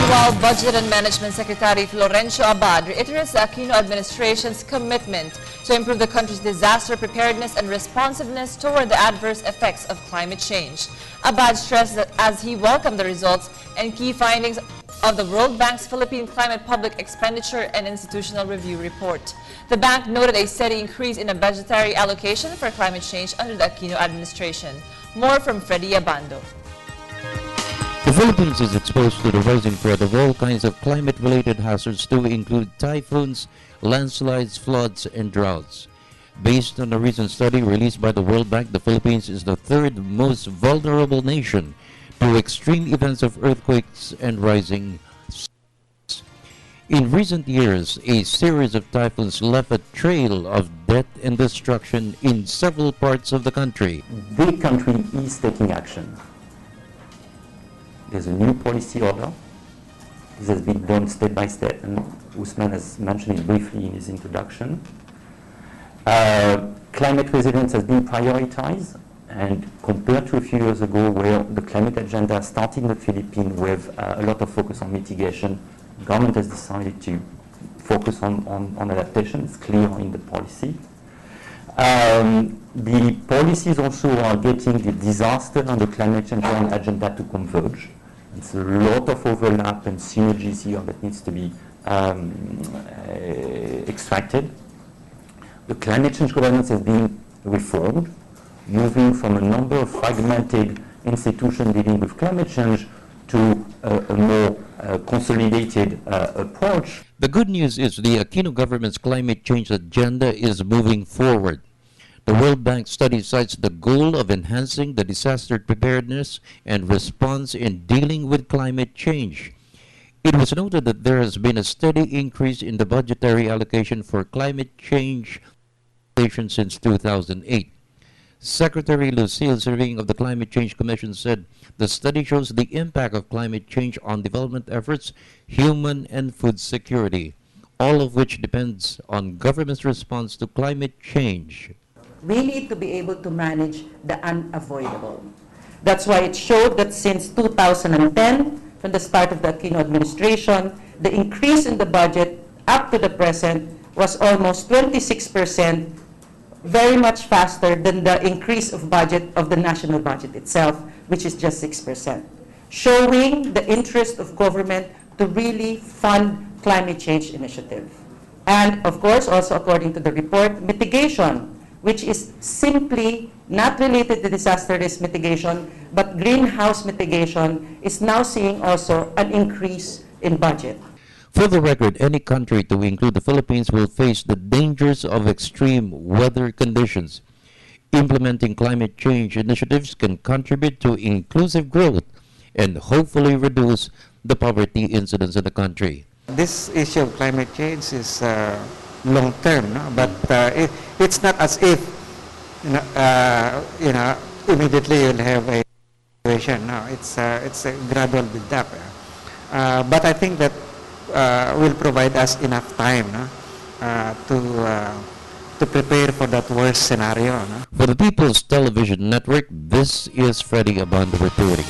Meanwhile, Budget and Management Secretary Florencio Abad reiterates the Aquino administration's commitment to improve the country's disaster preparedness and responsiveness toward the adverse effects of climate change. Abad stressed that as he welcomed the results and key findings of the World Bank's Philippine Climate Public Expenditure and Institutional Review Report. The bank noted a steady increase in a budgetary allocation for climate change under the Aquino administration. More from Freddie Abando. The Philippines is exposed to the rising threat of all kinds of climate-related hazards to include typhoons, landslides, floods, and droughts. Based on a recent study released by the World Bank, the Philippines is the third most vulnerable nation to extreme events of earthquakes and rising seas. In recent years, a series of typhoons left a trail of death and destruction in several parts of the country. The country is taking action. There's a new policy order. This has been done step by step, and Usman has mentioned it briefly in his introduction. Climate resilience has been prioritized, and compared to a few years ago where the climate agenda started in the Philippines with a lot of focus on mitigation, the government has decided to focus on adaptation. It's clear in the policy. The policies also are getting the disaster and the climate change agenda to converge. It's a lot of overlap and synergies here that needs to be extracted. The climate change governance is being reformed, moving from a number of fragmented institutions dealing with climate change to a more consolidated approach. The good news is the Aquino government's climate change agenda is moving forward. The World Bank study cites the goal of enhancing the disaster preparedness and response in dealing with climate change. It was noted that there has been a steady increase in the budgetary allocation for climate change since 2008. Secretary Lucille Serving of the Climate Change Commission said the study shows the impact of climate change on development efforts, human and food security, all of which depends on government's response to climate change. We need to be able to manage the unavoidable. That's why it showed that since 2010, from the start of the Aquino administration, the increase in the budget up to the present was almost 26%, very much faster than the increase of budget of the national budget itself, which is just 6%, showing the interest of government to really fund climate change initiative. And of course, also according to the report, mitigation, which is simply not related to disaster risk mitigation, but greenhouse mitigation, is now seeing also an increase in budget. For the record, any country, to include the Philippines, will face the dangers of extreme weather conditions. Implementing climate change initiatives can contribute to inclusive growth and hopefully reduce the poverty incidence in the country. This issue of climate change is long-term, no? But it's not as if immediately you'll have a situation. No, it's a gradual build-up. But I think that will provide us enough time, no? To prepare for that worst scenario. No? For the People's Television Network, this is Freddie Abando reporting.